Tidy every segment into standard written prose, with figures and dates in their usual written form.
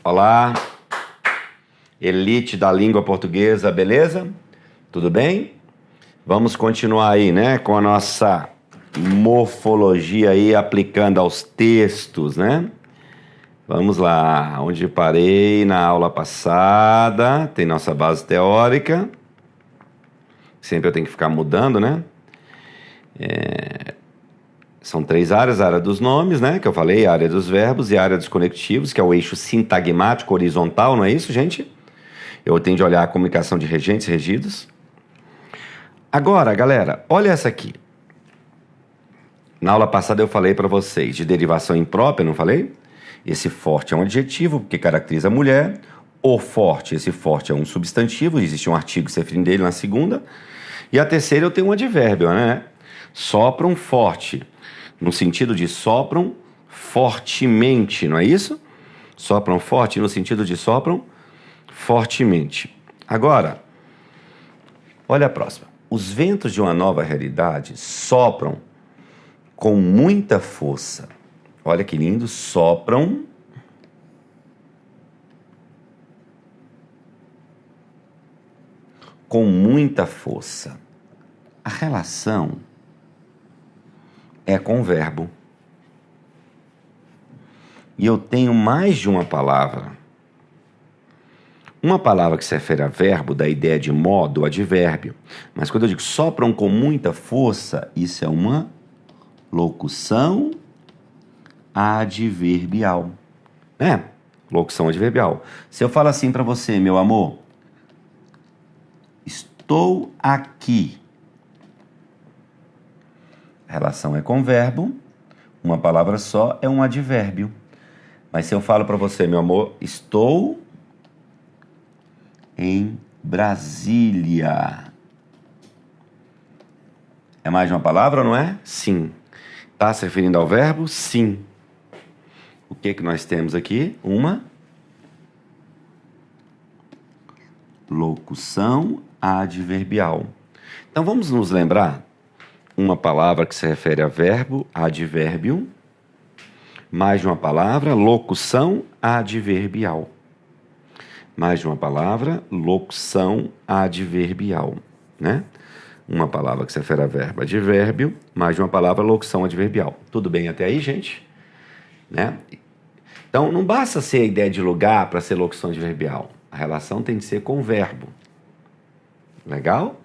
Olá, elite da língua portuguesa, beleza? Tudo bem? Vamos continuar aí, né, com a nossa morfologia aí, aplicando aos textos, né? Vamos lá, onde parei na aula passada, tem nossa base teórica. Sempre eu tenho que ficar mudando, né? São três áreas: a área dos nomes, né, que eu falei, a área dos verbos e a área dos conectivos, que é o eixo sintagmático horizontal, não é isso, gente? Eu tenho de olhar a comunicação de regentes e regidos. Agora, galera, olha essa aqui. Na aula passada eu falei para vocês de derivação imprópria, não falei? Esse forte é um adjetivo, porque caracteriza a mulher. O forte, esse forte é um substantivo, existe um artigo se referindo dele na segunda. E a terceira eu tenho um advérbio, né? Sopram forte, no sentido de sopram fortemente, não é isso? Sopram forte no sentido de sopram fortemente. Agora, olha a próxima. Os ventos de uma nova realidade sopram com muita força. Olha que lindo, sopram com muita força. A relação é com o verbo. E eu tenho mais de uma palavra. Uma palavra que se refere a verbo dá a ideia de modo, advérbio. Mas quando eu digo sopram com muita força, isso é uma locução adverbial, né? Locução adverbial. Se eu falo assim para você, meu amor, estou aqui. A relação é com verbo, uma palavra só é um advérbio. Mas se eu falo para você, meu amor, estou em Brasília. É mais de uma palavra, não é? Sim. Está se referindo ao verbo? Sim. O que nós temos aqui? Uma locução adverbial. Então vamos nos lembrar uma palavra que se refere a verbo, advérbio, mais de uma palavra, locução adverbial. Mais de uma palavra, locução adverbial, né? Uma palavra que se refere a verbo, advérbio, mais de uma palavra, locução adverbial. Tudo bem até aí, gente? Né? Então, não basta ser a ideia de lugar para ser locução adverbial. A relação tem de ser com o verbo. Legal?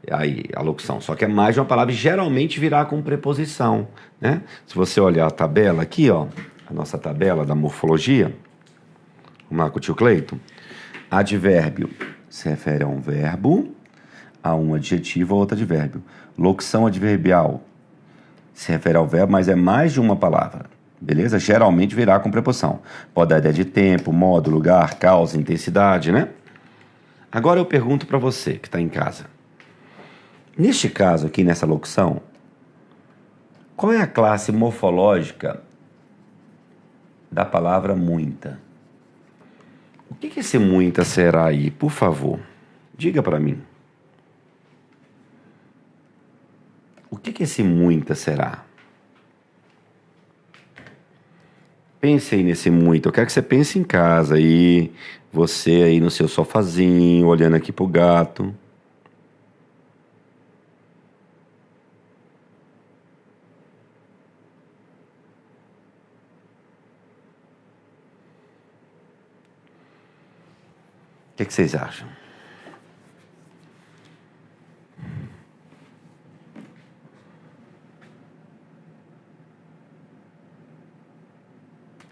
Aí, a locução. Só que é mais de uma palavra e geralmente virá com preposição, né? Se você olhar a tabela aqui, ó, a nossa tabela da morfologia, vamos lá com o tio Cleiton. Advérbio se refere a um verbo, a um adjetivo ou outro advérbio. Locução adverbial se refere ao verbo, mas é mais de uma palavra. Beleza? Geralmente virá com preposição. Pode dar ideia de tempo, modo, lugar, causa, intensidade, né? Agora eu pergunto para você que está em casa. Neste caso aqui, nessa locução, qual é a classe morfológica da palavra muita? O que esse muita será aí? Por favor, diga para mim. O que esse muita será? Pense aí nesse muito. Eu quero que você pense em casa aí, você aí no seu sofazinho, olhando aqui pro gato. O que vocês acham?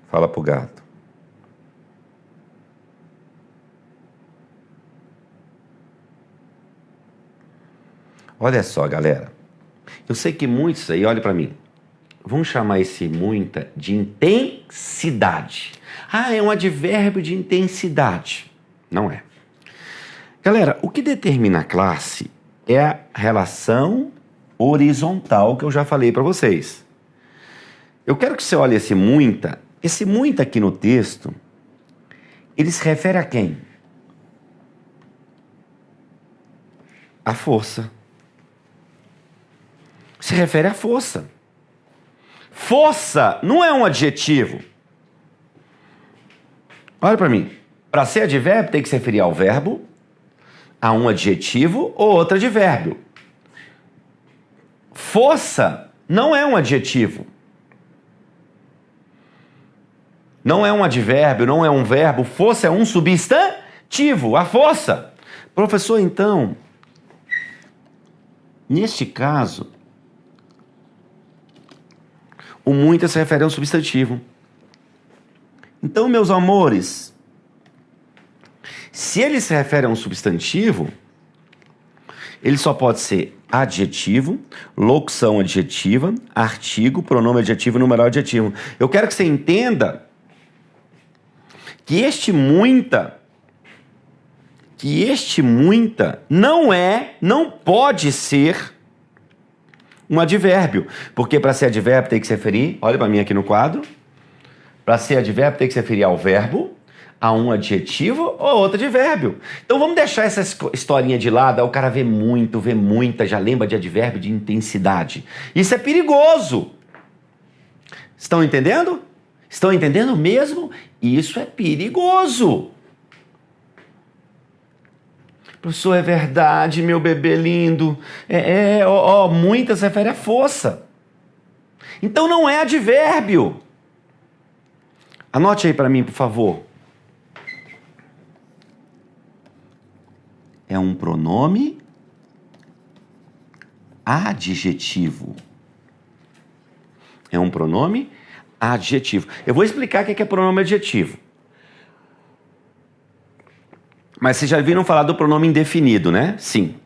Fala pro gato. Olha só, galera. Eu sei que muitos aí, olha para mim, vão chamar esse muita de intensidade. Ah, é um advérbio de intensidade. Não é. Galera, o que determina a classe é a relação horizontal que eu já falei para vocês. Eu quero que você olhe esse muita. Esse muita aqui no texto, ele se refere a quem? A força. Se refere à força. Força não é um adjetivo. Olha para mim. Para ser advérbio, tem que se referir ao verbo, a um adjetivo ou outro advérbio. Força não é um adjetivo. Não é um advérbio, não é um verbo. Força é um substantivo, a força. Professor, então, neste caso, o muito se refere a um substantivo. Então, meus amores, se ele se refere a um substantivo, ele só pode ser adjetivo, locução adjetiva, artigo, pronome adjetivo e numeral adjetivo. Eu quero que você entenda que este muita não pode ser um advérbio, porque para ser advérbio tem que se referir, olha para mim aqui no quadro, para ser advérbio tem que se referir ao verbo, a um adjetivo ou outro advérbio. Então vamos deixar essa historinha de lado, aí o cara vê muita, já lembra de advérbio de intensidade. Isso é perigoso. Estão entendendo? Estão entendendo mesmo? Isso é perigoso. Professor, é verdade, meu bebê lindo. Muitas se refere à força. Então não é advérbio. Anote aí para mim, por favor. É um pronome adjetivo. É um pronome adjetivo. Eu vou explicar o que é pronome adjetivo. Mas vocês já viram falar do pronome indefinido, né? Sim.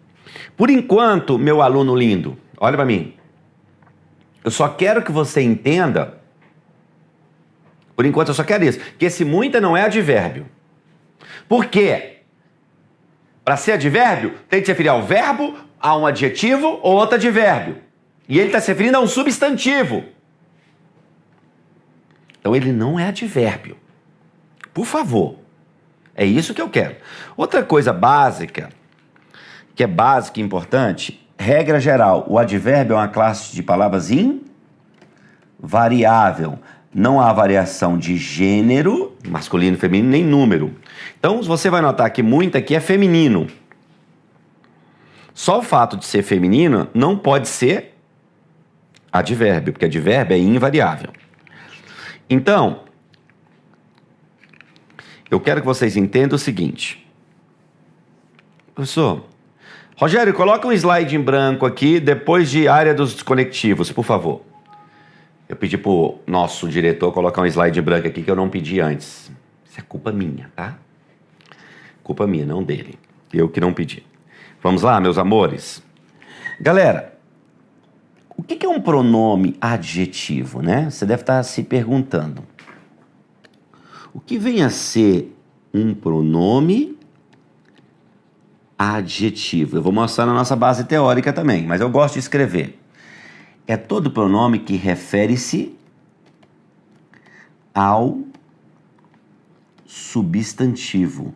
Por enquanto, meu aluno lindo, olha para mim. Eu só quero que você entenda, por enquanto eu só quero isso, que esse muita não é advérbio. Por quê? Para ser advérbio, tem que se referir ao verbo, a um adjetivo ou outro advérbio. E ele está se referindo a um substantivo. Então ele não é advérbio. Por favor. É isso que eu quero. Outra coisa básica, que é básica e importante, regra geral, o advérbio é uma classe de palavras invariável. Não há variação de gênero, masculino, feminino, nem número. Então você vai notar que muito aqui é feminino. Só o fato de ser feminino não pode ser advérbio, porque advérbio é invariável. Então, eu quero que vocês entendam o seguinte. Professor, Rogério, coloca um slide em branco aqui, depois de área dos desconectivos, por favor. Eu pedi pro nosso diretor colocar um slide em branco aqui que eu não pedi antes. Isso é culpa minha, tá? Culpa minha, não dele. Eu que não pedi. Vamos lá, meus amores? Galera, o que é um pronome adjetivo, né? Você deve estar se perguntando. O que vem a ser um pronome adjetivo? Eu vou mostrar na nossa base teórica também, mas eu gosto de escrever. É todo pronome que refere-se ao substantivo.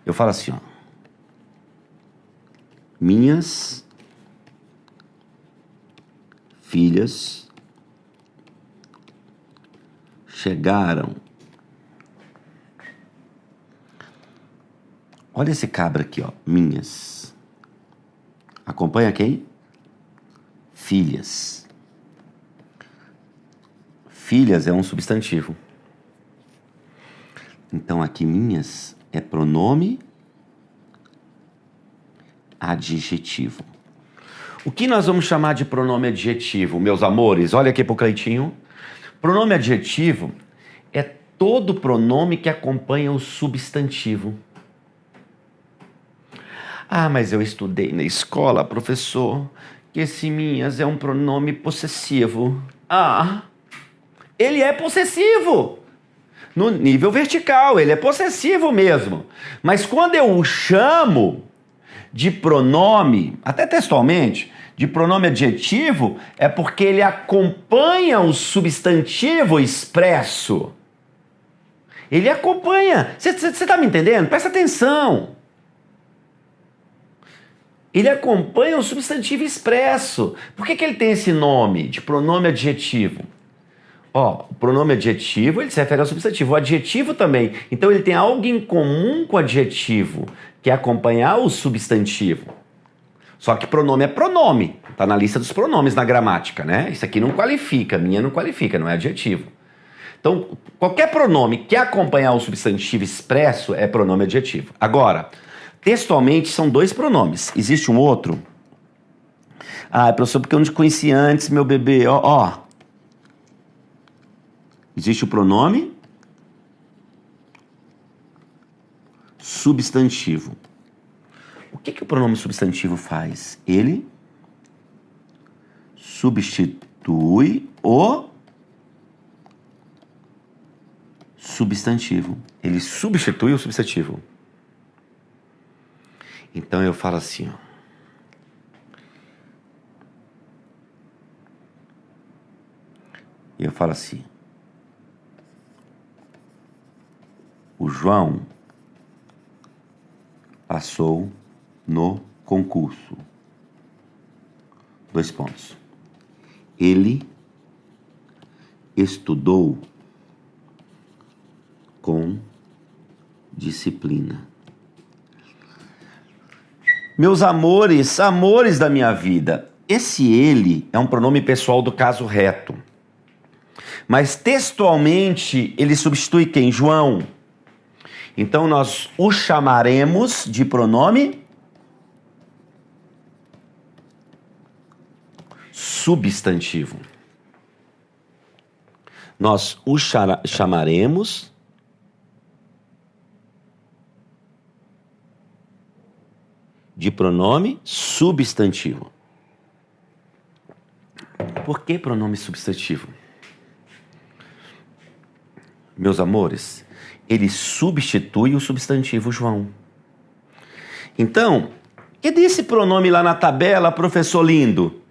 Eu falo assim, ó. Minhas filhas chegaram. Olha esse cabra aqui, ó. Minhas. Acompanha quem? Filhas. Filhas é um substantivo. Então aqui minhas é pronome adjetivo. O que nós vamos chamar de pronome adjetivo, meus amores? Olha aqui pro Cleitinho. Pronome adjetivo é todo pronome que acompanha o substantivo. Ah, mas eu estudei na escola, professor, que esse minhas é um pronome possessivo. Ah, ele é possessivo. No nível vertical, ele é possessivo mesmo. Mas quando eu o chamo de pronome, até textualmente, de pronome adjetivo, é porque ele acompanha o substantivo expresso. Ele acompanha. Você está me entendendo? Presta atenção. Ele acompanha o substantivo expresso. Por que ele tem esse nome de pronome adjetivo? Ó, o pronome adjetivo, ele se refere ao substantivo. O adjetivo também. Então, ele tem algo em comum com o adjetivo, que é acompanhar o substantivo. Só que pronome é pronome. Está na lista dos pronomes na gramática, né? Isso aqui não qualifica, minha não qualifica, não é adjetivo. Então, qualquer pronome que acompanhar o substantivo expresso é pronome adjetivo. Agora, textualmente são dois pronomes. Existe um outro? Ah, professor, porque eu não te conheci antes, meu bebê. Ó. Existe o pronome substantivo. O que o pronome substantivo faz? Ele substitui o substantivo. Ele substitui o substantivo. Então eu falo assim, ó. Eu falo assim. O João passou no concurso. 2 pontos. Ele estudou com disciplina. Meus amores, amores da minha vida. Esse ele é um pronome pessoal do caso reto. Mas textualmente ele substitui quem? João. Então nós o chamaremos de pronome substantivo. Nós o chamaremos de pronome substantivo. Por que pronome substantivo? Meus amores, ele substitui o substantivo João. Então, cadê esse pronome lá na tabela, professor lindo?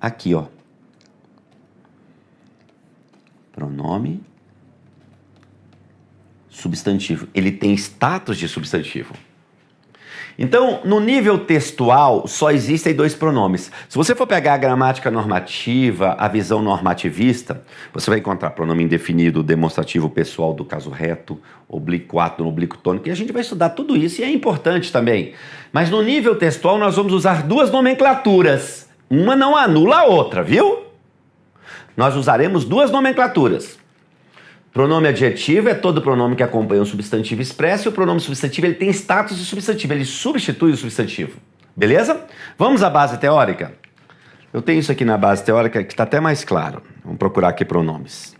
Aqui, ó. Pronome substantivo. Ele tem status de substantivo. Então, no nível textual, só existem 2 pronomes. Se você for pegar a gramática normativa, a visão normativista, você vai encontrar pronome indefinido, demonstrativo pessoal do caso reto, oblíquo átono, oblíquo tônico, e a gente vai estudar tudo isso e é importante também. Mas no nível textual, nós vamos usar 2 nomenclaturas. Uma não anula a outra, viu? Nós usaremos 2 nomenclaturas. Pronome adjetivo é todo pronome que acompanha um substantivo expresso, e o pronome substantivo ele tem status de substantivo, ele substitui o substantivo. Beleza? Vamos à base teórica? Eu tenho isso aqui na base teórica que está até mais claro. Vamos procurar aqui pronomes.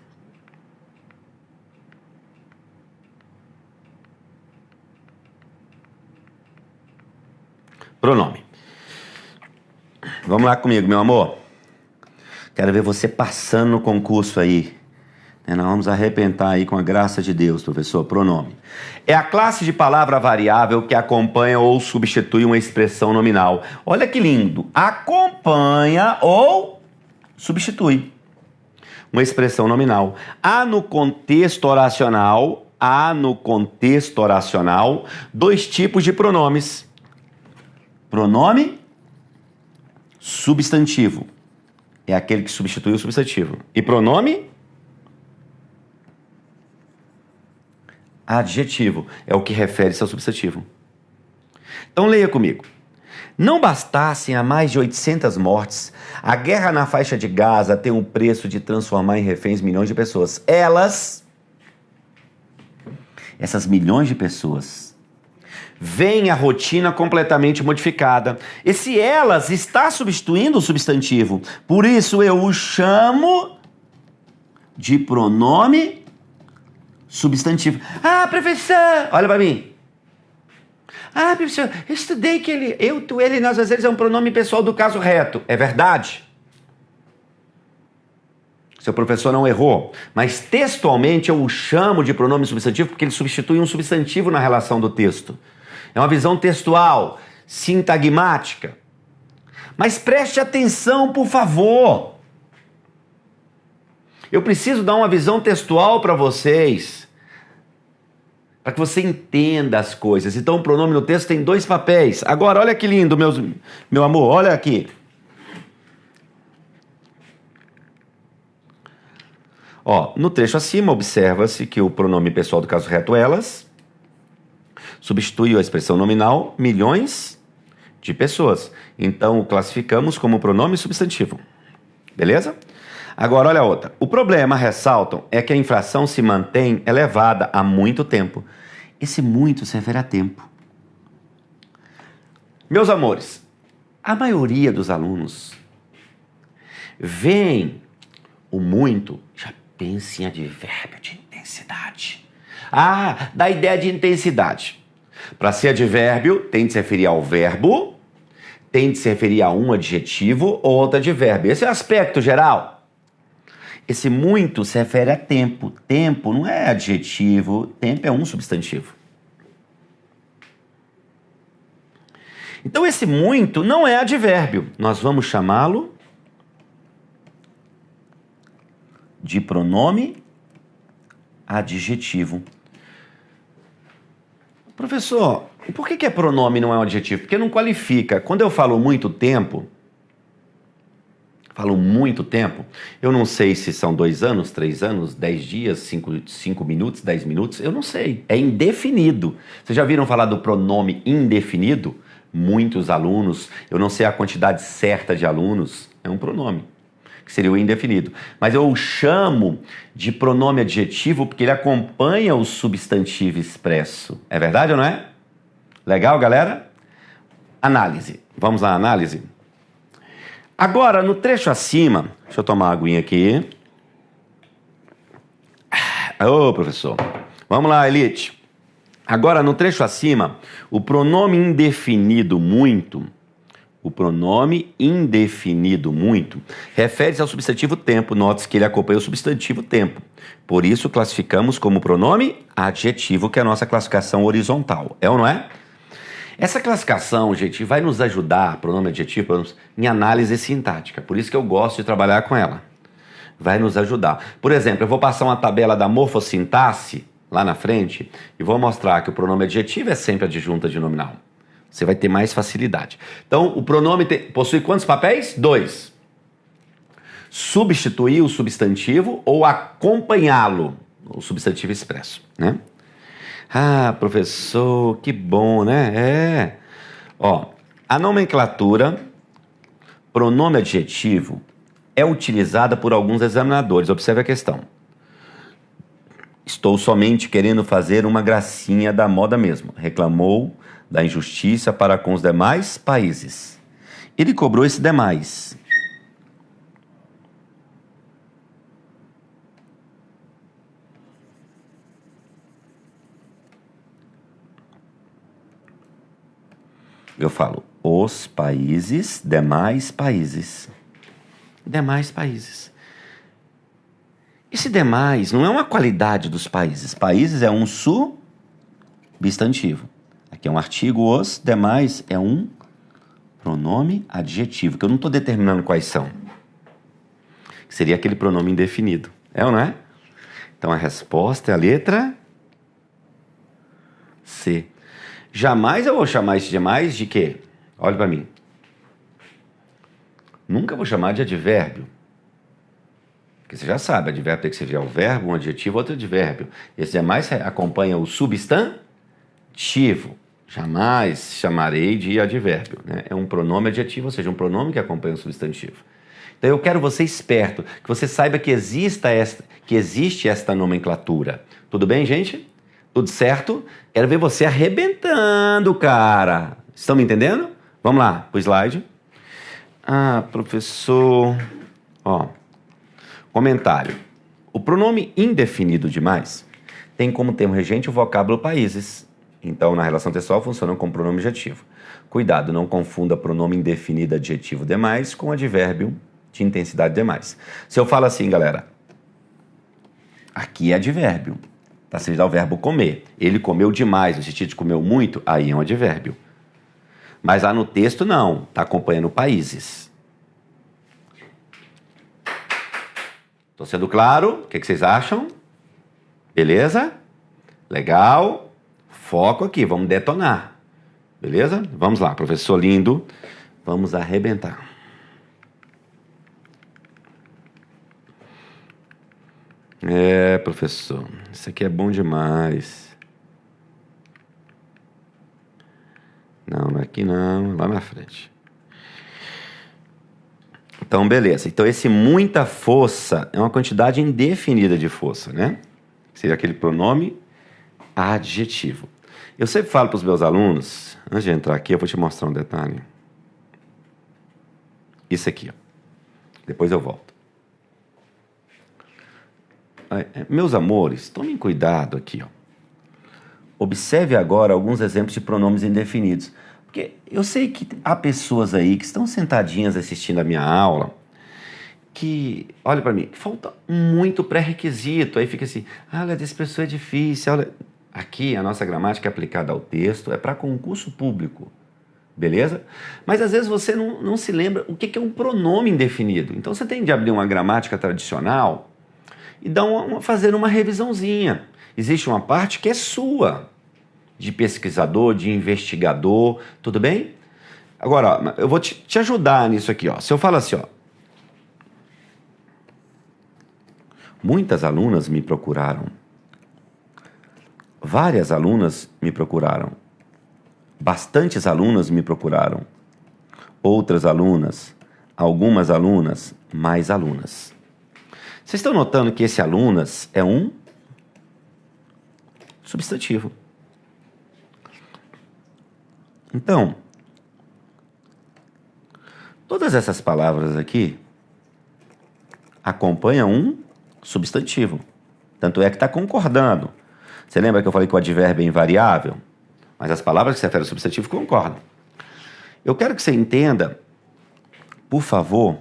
Pronome. Vamos lá comigo, meu amor. Quero ver você passando no concurso aí. Nós vamos arrebentar aí com a graça de Deus, professor. Pronome. É a classe de palavra variável que acompanha ou substitui uma expressão nominal. Olha que lindo. Acompanha ou substitui uma expressão nominal. Há no contexto oracional, 2 tipos de pronomes. Pronome substantivo. É aquele que substitui o substantivo. E pronome adjetivo. É o que refere-se ao substantivo. Então leia comigo. Não bastassem a mais de 800 mortes, a guerra na faixa de Gaza tem o preço de transformar em reféns milhões de pessoas. Essas milhões de pessoas, veem a rotina completamente modificada. Esse elas está substituindo o substantivo. Por isso eu o chamo de pronome substantivo. Ah, professor, olha para mim. Ah, professor, eu estudei que ele, eu, tu, ele, nós, às vezes é um pronome pessoal do caso reto. É verdade? Seu professor não errou. Mas textualmente eu o chamo de pronome substantivo porque ele substitui um substantivo na relação do texto. É uma visão textual, sintagmática. Mas preste atenção, por favor. Eu preciso dar uma visão textual para vocês, para que você entenda as coisas. Então, o pronome no texto tem 2 papéis. Agora, olha que lindo, meu amor, olha aqui. Ó, no trecho acima, observa-se que o pronome pessoal do caso reto elas substitui a expressão nominal milhões de pessoas. Então, o classificamos como pronome substantivo. Beleza? Agora, olha a outra. O problema, ressaltam, é que a infração se mantém elevada há muito tempo. Esse muito se refere a tempo. Meus amores, a maioria dos alunos veem o muito, já pensa em advérbio de intensidade. Ah, dá ideia de intensidade. Para ser advérbio, tem de se referir ao verbo, tem de se referir a um adjetivo ou outro advérbio. Esse é o aspecto geral. Esse muito se refere a tempo. Tempo não é adjetivo, tempo é um substantivo. Então esse muito não é advérbio. Nós vamos chamá-lo de pronome adjetivo. Professor, e por que pronome não é um adjetivo? Porque não qualifica. Quando eu falo muito tempo, eu não sei se são 2 anos, 3 anos, 10 dias, 5 minutos, 10 minutos, eu não sei. É indefinido. Vocês já viram falar do pronome indefinido? Muitos alunos, eu não sei a quantidade certa de alunos, é um pronome, que seria o indefinido. Mas eu o chamo de pronome adjetivo porque ele acompanha o substantivo expresso. É verdade ou não é? Legal, galera? Análise. Vamos à análise? Agora, no trecho acima, deixa eu tomar uma aguinha aqui. Ô, professor. Vamos lá, Elite. Agora, no trecho acima, o pronome indefinido muito, refere-se ao substantivo tempo. Note-se que ele acompanha o substantivo tempo. Por isso, classificamos como pronome adjetivo, que é a nossa classificação horizontal. É ou não é? Essa classificação, gente, vai nos ajudar, pronome adjetivo, em análise sintática. Por isso que eu gosto de trabalhar com ela. Vai nos ajudar. Por exemplo, eu vou passar uma tabela da morfossintaxe lá na frente e vou mostrar que o pronome adjetivo é sempre adjunta de nominal. Você vai ter mais facilidade. Então, o pronome possui quantos papéis? 2. Substituir o substantivo ou acompanhá-lo, o substantivo expresso, né? Ah, professor, que bom, né? É. Ó, a nomenclatura pronome adjetivo é utilizada por alguns examinadores. Observe a questão. Estou somente querendo fazer uma gracinha da moda mesmo. Reclamou da injustiça para com os demais países. Ele cobrou esse demais. Eu falo os países, demais países. Demais países. Esse demais não é uma qualidade dos países. Países é um substantivo. Aqui é um artigo, os demais é um pronome adjetivo, que eu não estou determinando quais são. Seria aquele pronome indefinido. É ou não é? Então a resposta é a letra C. Jamais eu vou chamar esse demais de quê? Olha para mim. Nunca vou chamar de advérbio. Porque você já sabe, advérbio tem que servir ao verbo, um adjetivo, outro advérbio. Esse demais acompanha o substantivo. Jamais chamarei de advérbio, né? É um pronome adjetivo, ou seja, um pronome que acompanha o substantivo. Então eu quero você esperto, que você saiba que existe esta nomenclatura. Tudo bem, gente? Tudo certo? Quero ver você arrebentando, cara. Estão me entendendo? Vamos lá, pro slide. Ah, professor... Ó, comentário. O pronome indefinido demais tem como termo regente o vocábulo países. Então, na relação textual, funcionam como pronome adjetivo. Cuidado, não confunda pronome indefinido adjetivo demais com advérbio de intensidade demais. Se eu falo assim, galera, aqui é advérbio. Tá sendo o verbo comer. Ele comeu demais, no sentido de comeu muito, aí é um advérbio. Mas lá no texto, não. Tá acompanhando países. Tô sendo claro? O que vocês acham? Beleza? Legal. Foco aqui, vamos detonar. Beleza? Vamos lá, professor lindo. Vamos arrebentar. É, professor, isso aqui é bom demais. Não, não é aqui não, lá na frente. Então, beleza. Então, esse muita força é uma quantidade indefinida de força, né? Seria aquele pronome adjetivo. Eu sempre falo para os meus alunos, antes de entrar aqui, eu vou te mostrar um detalhe. Isso aqui, ó. Depois eu volto. Meus amores, tomem cuidado aqui, ó. Observe agora alguns exemplos de pronomes indefinidos. Porque eu sei que há pessoas aí que estão sentadinhas assistindo a minha aula que, olha para mim, falta muito pré-requisito. Aí fica assim, olha, desse pessoa é difícil. Olha. Aqui, a nossa gramática aplicada ao texto é para concurso público. Beleza? Mas às vezes você não se lembra o que é um pronome indefinido. Então você tem de abrir uma gramática tradicional e fazer uma revisãozinha. Existe uma parte que é sua, de pesquisador, de investigador, tudo bem? Agora, ó, eu vou te ajudar nisso aqui. Ó. Se eu falo assim, ó, muitas alunas me procuraram, várias alunas me procuraram, bastantes alunas me procuraram, outras alunas, algumas alunas, mais alunas. Vocês estão notando que esse alunas é um substantivo. Então, todas essas palavras aqui acompanham um substantivo. Tanto é que está concordando. Você lembra que eu falei que o advérbio é invariável? Mas as palavras que se referem ao substantivo concordam. Eu quero que você entenda, por favor,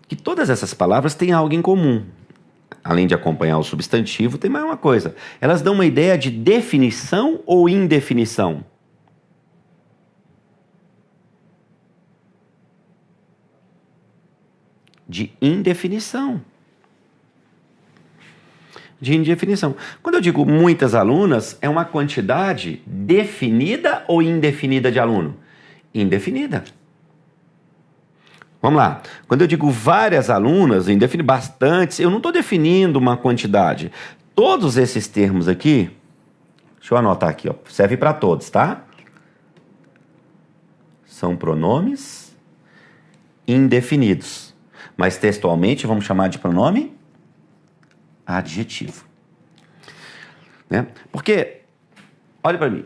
que todas essas palavras têm algo em comum. Além de acompanhar o substantivo, tem mais uma coisa. Elas dão uma ideia de definição ou indefinição? De indefinição. De indefinição. Quando eu digo muitas alunas, é uma quantidade definida ou indefinida de aluno? Indefinida. Vamos lá. Quando eu digo várias alunas, indefinido bastantes, eu não estou definindo uma quantidade. Todos esses termos aqui, deixa eu anotar aqui, ó, serve para todos, tá? São pronomes indefinidos. Mas textualmente vamos chamar de pronome adjetivo. Né? Porque, olha para mim,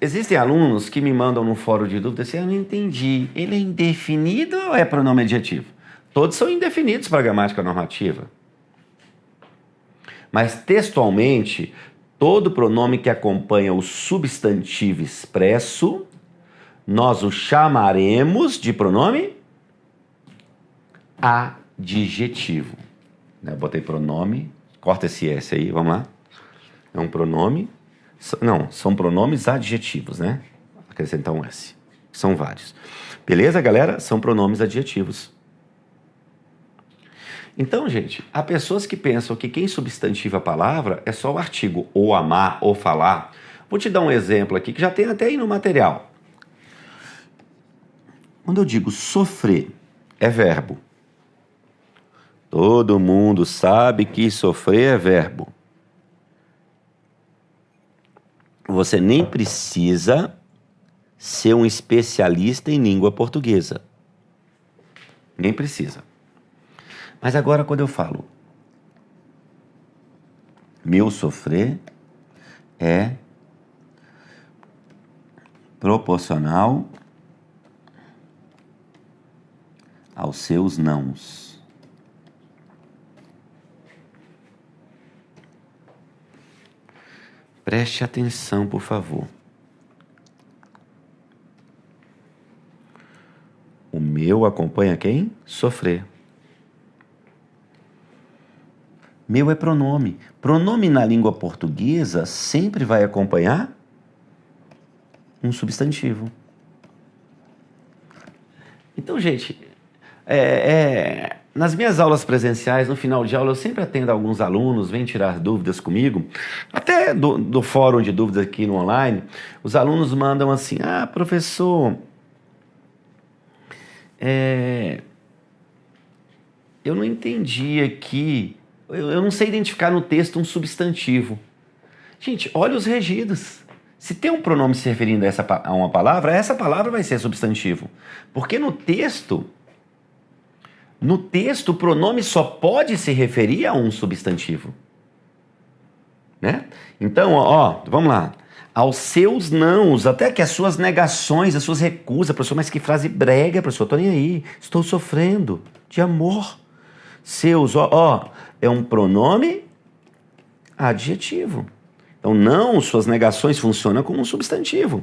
existem alunos que me mandam no fórum de dúvida assim, eu não entendi, ele é indefinido ou é pronome adjetivo? Todos são indefinidos para a gramática normativa. Mas textualmente, todo pronome que acompanha o substantivo expresso, nós o chamaremos de pronome adjetivo. Eu botei pronome, corta esse S aí, vamos lá. É um pronome, não, são pronomes adjetivos, né? Acrescentar um S. São vários. Beleza, galera? São pronomes adjetivos. Então, gente, há pessoas que pensam que quem substantiva a palavra é só o artigo, ou amar, ou falar. Vou te dar um exemplo aqui, que já tem até aí no material. Quando eu digo sofrer, é verbo. Todo mundo sabe que sofrer é verbo. Você nem precisa ser um especialista em língua portuguesa. Nem precisa. Mas agora quando eu falo meu sofrer é proporcional aos seus nãos. Preste atenção, por favor. O meu acompanha quem? Sofrer. Meu é pronome. Pronome na língua portuguesa sempre vai acompanhar um substantivo. Então, gente, nas minhas aulas presenciais, no final de aula, eu sempre atendo alguns alunos, vêm tirar dúvidas comigo, até do fórum de dúvidas aqui no online, os alunos mandam assim, professor, eu não entendi aqui, eu não sei identificar no texto um substantivo. Gente, olha os regidos. Se tem um pronome se referindo a uma palavra, essa palavra vai ser substantivo. Porque no texto, o pronome só pode se referir a um substantivo. Né? Então, ó, vamos lá. Aos seus nãos, até que as suas negações, as suas recusas, professor, mas que frase brega, professor, tô nem aí, estou sofrendo de amor. Seus, ó, é um pronome adjetivo. Então, não, suas negações funcionam como um substantivo.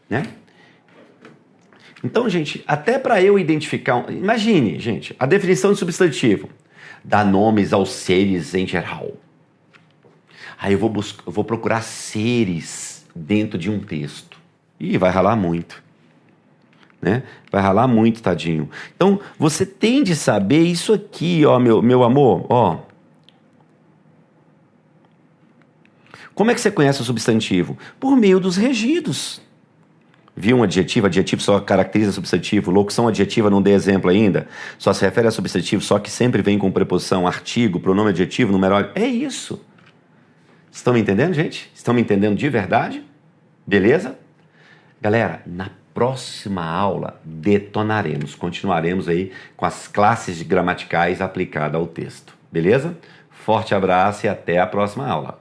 Né? Então, gente, até para eu identificar... Imagine, gente, a definição de substantivo. Dá nomes aos seres em geral. Aí eu vou procurar seres dentro de um texto. Ih, vai ralar muito. Né? Vai ralar muito, tadinho. Então, você tem de saber isso aqui, ó, meu amor, ó. Como é que você conhece o substantivo? Por meio dos regidos. Viu um adjetivo? Adjetivo só caracteriza substantivo. Locução adjetiva, não dei exemplo ainda. Só se refere a substantivo, só que sempre vem com preposição, artigo, pronome adjetivo, numeral. É isso. Estão me entendendo, gente? Estão me entendendo de verdade? Beleza? Galera, na próxima aula detonaremos. Continuaremos aí com as classes gramaticais aplicadas ao texto. Beleza? Forte abraço e até a próxima aula.